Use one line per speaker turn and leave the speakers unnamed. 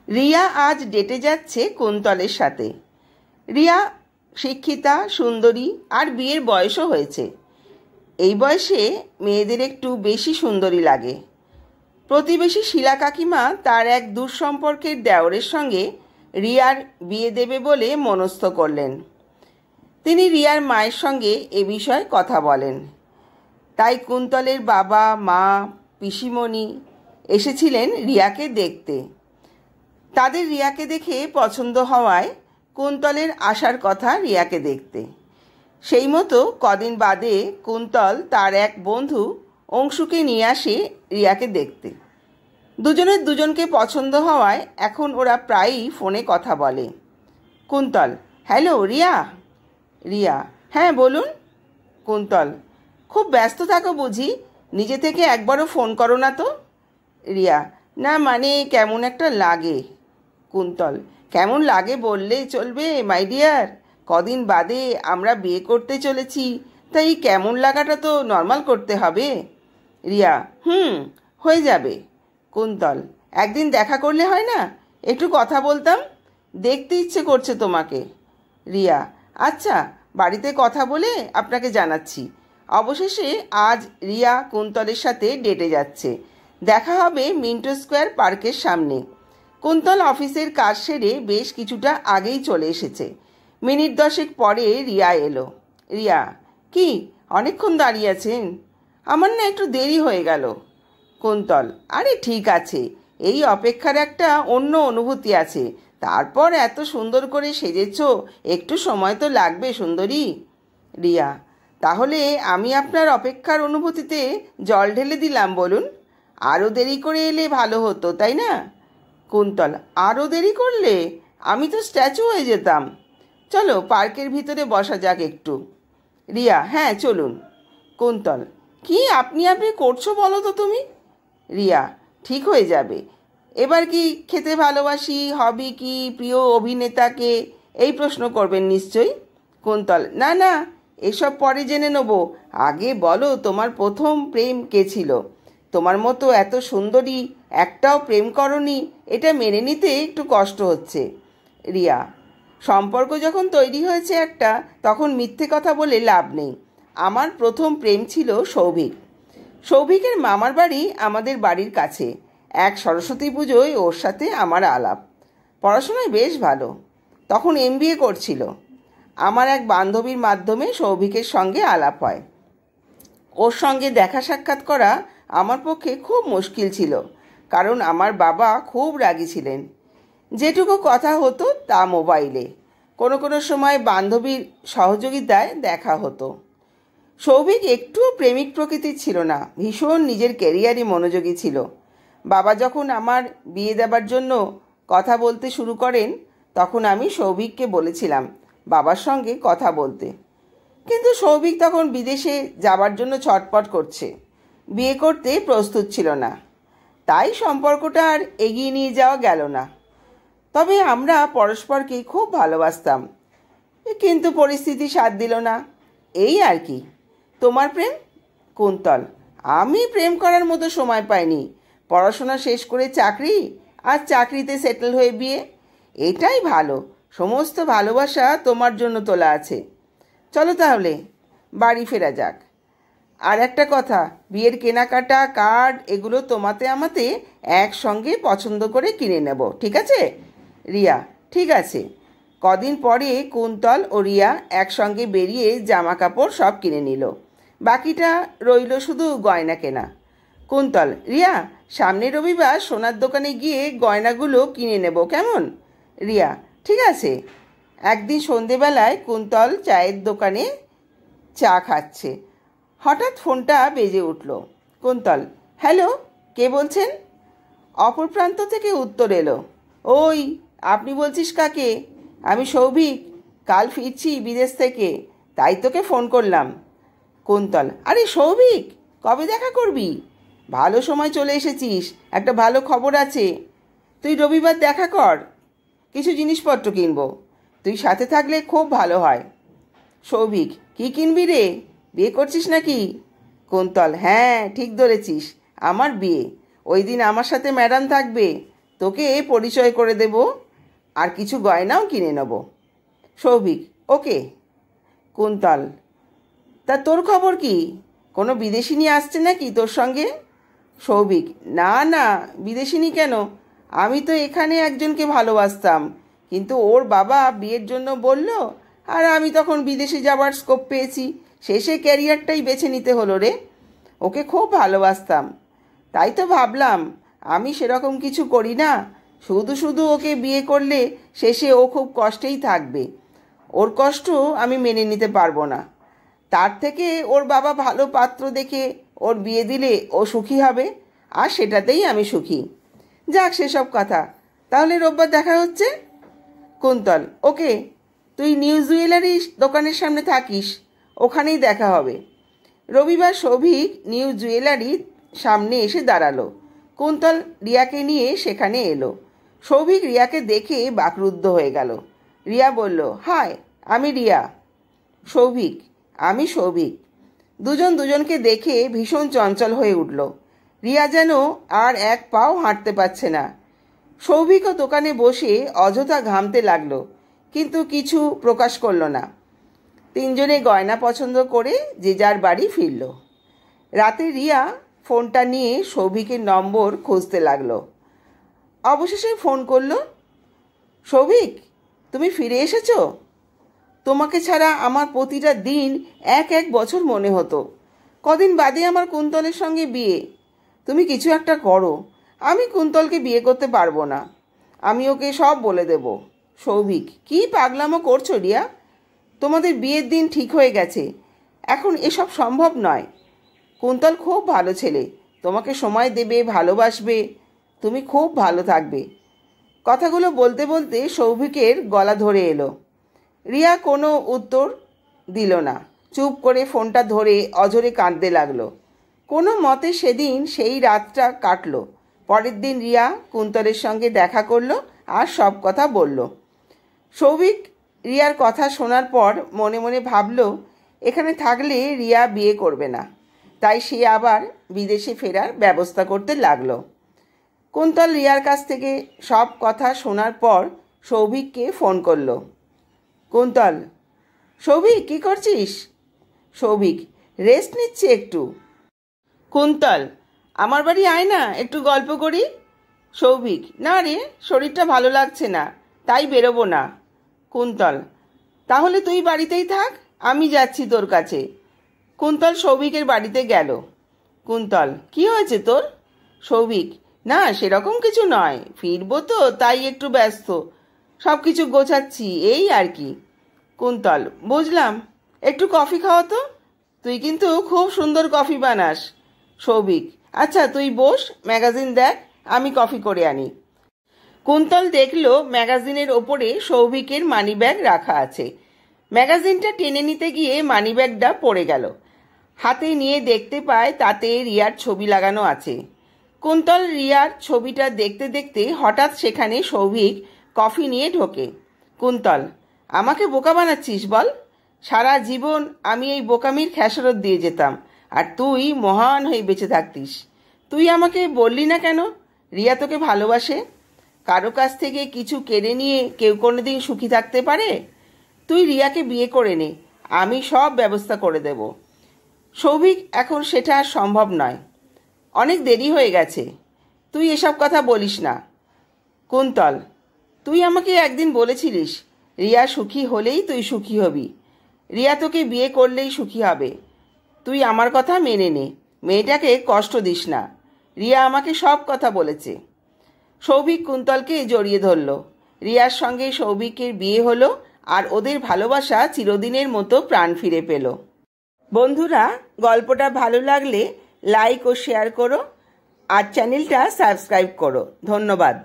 রিয়া আজ ডেটে যাচ্ছে কুন্তলের সাথে। রিয়া শিক্ষিতা, সুন্দরী আর বিয়ের বয়সও হয়েছে। এই বয়সে মেয়েদের একটু বেশি সুন্দরী লাগে। প্রতিবেশী শিলা কাকিমা তার এক দূর সম্পর্কের দেওরের সঙ্গে রিয়ার বিয়ে দেবে বলে মনস্থ করলেন। তিনি রিয়ার মায়ের সঙ্গে এ বিষয়ে কথা বলেন। তাই কুন্তলের বাবা, মা, পিসিমণি এসেছিলেন রিয়াকে দেখতে। তাদের রিয়াকে দেখে পছন্দ হওয়ায় কুন্তলের আসার কথা রিয়াকে দেখতে। সেই মতো কদিন বাদে কুন্তল তার এক বন্ধু অংশুকে নিয়ে আসে রিয়াকে দেখতে। দুজনের দুজনকে পছন্দ হওয়ায় এখন ওরা প্রায়ই ফোনে কথা বলে। কুন্তল: হ্যালো রিয়া। রিয়া: হ্যাঁ বলুন। কুন্তল: খুব ব্যস্ত থাকো বুঝি, নিজে থেকে একবারও ফোন করো না তো? রিয়া: না মানে কেমন একটা লাগে। কুন্তল: কেমন লাগে বললে চলবে মাই ডিয়ার, কদিন বাদে আমরা বিয়ে করতে চলেছি, তাই কেমন লাগাটা তো নর্মাল করতে হবে। রিয়া: হয়ে যাবে। কুন্তল: একদিন দেখা করলে হয় না, একটু কথা বলতাম, দেখতে ইচ্ছে করছে তোমাকে। রিয়া: আচ্ছা, বাড়িতে কথা বলে আপনাকে জানাচ্ছি। অবশেষে আজ রিয়া কুন্তলের সাথে ডেটে যাচ্ছে। দেখা হবে মিন্টো স্কোয়ার পার্কের সামনে। কুন্তল অফিসের কাজ সেরে বেশ কিছুটা আগেই চলে এসেছে। মিনিট 10 পরে রিয়া এলো। রিয়া: কি অনেকক্ষণ দাঁড়িয়ে আছেন? আমার না একটু দেরি হয়ে গেল। কুন্তল: আরে ঠিক আছে, এই অপেক্ষার একটা অন্য অনুভূতি আছে। তারপর এত সুন্দর করে সেজেছ, একটু সময় তো লাগবে সুন্দরী। রিয়া: তাহলে আমি আপনার অপেক্ষার অনুভূতিতে জল ঢেলে দিলাম বলুন। আরও দেরি করে এলে ভালো হতো, তাই না? কুন্তল: আরও দেরি করলে আমি তো স্ট্যাচু হয়ে যেতাম। চলো পার্কের ভিতরে বসা যাক একটু। রিয়া: হ্যাঁ চলুন। কুন্তল: কি আপনি করছো বলো তো তুমি? রিয়া: ঠিক হয়ে যাবে। এবার কি খেতে ভালোবাসি, হবি কি, প্রিয় অভিনেতাকে, এই প্রশ্ন করবেন নিশ্চয়ই? কুন্তল: না না, এসব পরে জেনে নেব। আগে বলো তোমার প্রথম প্রেম কে ছিল? তোমার মতো এত সুন্দরী একটাও প্রেম করনি, এটা মেনে নিতে একটু কষ্ট হচ্ছে। রিয়া: সম্পর্ক যখন তৈরি হয়েছে একটা, তখন মিথ্যে কথা বলে লাভ নেই। আমার প্রথম প্রেম ছিল সৌভিক। সৌভিকের মামার বাড়ি আমাদের বাড়ির কাছে। এক সরস্বতী পুজোয় ওর সাথে আমার আলাপ। পড়াশোনায় বেশ ভালো, তখন MBA করছিল। আমার এক বান্ধবীর মাধ্যমে সৌভিকের সঙ্গে আলাপ হয়। ওর সঙ্গে দেখা সাক্ষাৎ করা আমার পক্ষে খুব মুশকিল ছিল, কারণ আমার বাবা খুব রাগী ছিলেন। যেটুকু কথা হতো তা মোবাইলে, কোনো কোনো সময় বান্ধবীর সহযোগিতায় দেখা হতো। সৌভিক একটুও প্রেমিক প্রকৃতির ছিল না, ভীষণ নিজের ক্যারিয়ারে মনোযোগী ছিল। বাবা যখন আমার বিয়ে দেবার জন্য কথা বলতে শুরু করেন, তখন আমি সৌভিককে বলেছিলাম বাবার সঙ্গে কথা বলতে। কিন্তু সৌভিক তখন বিদেশে যাবার জন্য ছটপট করছে, বিয়ে করতে প্রস্তুত ছিল না। তাই সম্পর্কটা আর এগিয়ে নিয়ে যাওয়া গেল না। তবে আমরা পরস্পরকে খুব ভালোবাসতাম, কিন্তু পরিস্থিতি সাথ দিল না, এই আর কি। তোমার প্রেম? কুন্তল: আমি প্রেম করার মতো সময় পাইনি। পড়াশোনা শেষ করে চাকরি, আর চাকরিতে সেটেল হয়ে বিয়ে, এটাই ভালো। সমস্ত ভালোবাসা তোমার জন্য তোলা আছে। চলো তাহলে বাড়ি ফেরা যাক। আর একটা কথা, বিয়ের কেনাকাটা, কার্ড, এগুলো তোমাতে আমাতে একসঙ্গে পছন্দ করে কিনে নেব, ঠিক আছে? রিয়া: ঠিক আছে। কদিন পরে কুন্তল ও রিয়া একসঙ্গে বেরিয়ে জামা কাপড় সব কিনে নিল। বাকিটা রইল শুধু গয়না কেনা। কুন্তল: রিয়া, সামনের রবিবার সোনার দোকানে গিয়ে গয়নাগুলো কিনে নেব, কেমন? রিয়া: ঠিক আছে। একদিন সন্ধেবেলায় কুন্তল চায়ের দোকানে চা খাচ্ছে। হঠাৎ ফোনটা বেজে উঠল। কুন্তল: হ্যালো, কে বলছেন? অপর প্রান্ত থেকে উত্তর এলো, ওই আপনি বলছিস কাকে? আমি সৌভিক, কাল ফিরছি বিদেশ থেকে, তাই তোকে ফোন করলাম। কুন্তল: আরে সৌভিক, কবে দেখা করবি? ভালো সময় চলে এসেছিস, একটা ভালো খবর আছে। তুই রবিবার দেখা কর, কিছু জিনিসপত্র কিনবো। তুই সাথে থাকলে খুব ভালো হয়। সৌভিক: কি কিনবি রে, বিয়ে করছিস নাকি? কুন্তল: হ্যাঁ ঠিক ধরেছিস, আমার বিয়ে। ওই দিন আমার সাথে ম্যাডাম থাকবে, তোকে পরিচয় করে দেব, আর কিছু গয়নাও কিনে নেব। সৌভিক: ওকে। কুন্তল: তা তোর খবর কি? কোনো বিদেশিনী আসছে নাকি তোর সঙ্গে? সৌভিক: না না, বিদেশিনী কেন? আমি তো এখানে একজনকে ভালোবাসতাম, কিন্তু ওর বাবা বিয়ের জন্য বলল, আর আমি তখন বিদেশে যাবার স্কোপ পেয়েছি, শেষে ক্যারিয়ারটাই বেছে নিতে হলো রে। ওকে খুব ভালোবাসতাম, তাই তো ভাবলাম আমি সেরকম কিছু করি না, শুধু শুধু ওকে বিয়ে করলে শেষে ও খুব কষ্টেই থাকবে। ওর কষ্ট আমি মেনে নিতে পারবো না। তার থেকে ওর বাবা ভালো পাত্র দেখে ওর বিয়ে দিলে ও সুখী হবে, আর সেটাতেই আমি সুখী। যাক সেসব কথা, তাহলে রোববার দেখা হচ্ছে। কুন্তল: ওকে, তুই নিউ জুয়েলারি দোকানের সামনে থাকিস, ওখানেই দেখা হবে। রবিবার সৌভিক নিউ জুয়েলারির সামনে এসে দাঁড়ালো। কুন্তল রিয়াকে নিয়ে সেখানে এলো। সৌভিক রিয়াকে দেখে বাকরুদ্ধ হয়ে গেল। রিয়া বলল, হাই, আমি রিয়া। সৌভিক: আমি সৌভিক। দুজন দুজনকে দেখে ভীষণ চঞ্চল হয়ে উঠল। রিয়া যেন আর এক পাও হাঁটতে পারছে না। সৌভিকও দোকানে বসে অযথা ঘামতে লাগলো, কিন্তু কিছু প্রকাশ করল না। তিনজনে গয়না পছন্দ করে যে যার বাড়ি ফিরল। রাতে রিয়া ফোনটা নিয়ে সৌভিকের নম্বর খুঁজতে লাগলো। অবশেষে ফোন করলো। সৌভিক, তুমি ফিরে এসেছো? তোমাকে ছাড়া আমার প্রতিটা দিন এক এক বছর মনে হতো। কদিন বাদে আমার কুন্তলের সঙ্গে বিয়ে। তুমি কিছু একটা করো, আমি কুন্তলকে বিয়ে করতে পারবো না। আমি ওকে সব বলে দেব। সৌভিক: কী পাগলামো করছো রিয়া? তোমাদের বিয়ের দিন ঠিক হয়ে গেছে, এখন এসব সম্ভব নয়। কুন্তল খুব ভালো ছেলে, তোমাকে সময় দেবে, ভালোবাসবে, তুমি খুব ভালো থাকবে। কথাগুলো বলতে বলতে সৌভিকের গলা ধরে এলো। রিয়া কোনো উত্তর দিল না, চুপ করে ফোনটা ধরে অঝরে কাঁদতে লাগলো। কোনো মতে সেদিন সেই রাতটা কাটলো। পরের দিন রিয়া কুন্তলের সঙ্গে দেখা করলো আর সব কথা বলল। সৌভিক রিয়ার কথা শোনার পর মনে মনে ভাবল, এখানে থাকলে রিয়া বিয়ে করবে না, তাই সে আবার বিদেশে ফেরার ব্যবস্থা করতে লাগলো। কুন্তল রিয়ার কাছ থেকে সব কথা শোনার পর সৌভিককে ফোন করলো। কুন্তল: সৌভিক, কী করছিস? সৌভিক: রেস্ট নিচ্ছি একটু। কুন্তল: আমার বাড়ি আয় না, একটু গল্প করি। সৌভিক: না রে, শরীরটা ভালো লাগছে না, তাই বেরোবো না। কুন্তল: তাহলে তুই বাড়িতেই থাক, আমি যাচ্ছি তোর কাছে। কুন্তল সৌভিকের বাড়িতে গেল। কুন্তল: কী হয়েছে তোর? সৌভিক: না, সেরকম কিছু নয়, ফিরবো তো তাই একটু ব্যস্ত, সব কিছু গোছাচ্ছি, এই আর কি। কুন্তল: বুঝলাম, একটু কফি খাওয়া তো, তুই কিন্তু খুব সুন্দর কফি বানাস। সৌভিক: আচ্ছা তুই বস, ম্যাগাজিন দেখ, আমি কফি করে আনি। কুন্তল দেখল ম্যাগাজিনের ওপরে সৌভিকের মানিব্যাগ রাখা আছে। ম্যাগাজিনটা টেনে নিতে গিয়ে মানিব্যাগটা পড়ে গেল। হাতে নিয়ে দেখতে পায় তাতে রিয়ার ছবি লাগানো আছে। কুন্তল রিয়ার ছবিটা দেখতে দেখতে হঠাৎ সেখানে সৌভিক কফি নিয়ে ঢোকে। কুন্তল: আমাকে বোকা বানাচ্ছিস বল? সারা জীবন আমি এই বোকামির খেসারত দিয়ে যেতাম, আর তুই মহান হয়ে বেঁচে থাকতিস। তুই আমাকে বললি না কেন রিয়া তোকে ভালোবাসে? কারো কাছ থেকে কিছু কেড়ে নিয়ে কেউ কোনোদিন সুখী থাকতে পারে? তুই রিয়াকে বিয়ে করে নে, আমি সব ব্যবস্থা করে দেব। সৌভিক: এখন সেটা আর সম্ভব নয়, অনেক দেরি হয়ে গেছে, তুই এসব কথা বলিস না। কুন্তল: তুই আমাকে একদিন বলেছিলিস রিয়া সুখী হলেই তুই সুখী হবি, রিয়া তোকে বিয়ে করলেই সুখী হবে। তুই আমার কথা মেনে নে, মেয়েটাকে কষ্ট দিস না। রিয়া আমাকে সব কথা বলেছে। সৌভিক কুন্তলকে জড়িয়ে ধরল। রিয়ার সঙ্গে সৌভিকের বিয়ে হলো, আর ওদের ভালোবাসা চিরদিনের মতো প্রাণ ফিরে পেল। বন্ধুরা, গল্পটা ভালো লাগলে লাইক ও শেয়ার করো, আর চ্যানেলটা সাবস্ক্রাইব করো। ধন্যবাদ।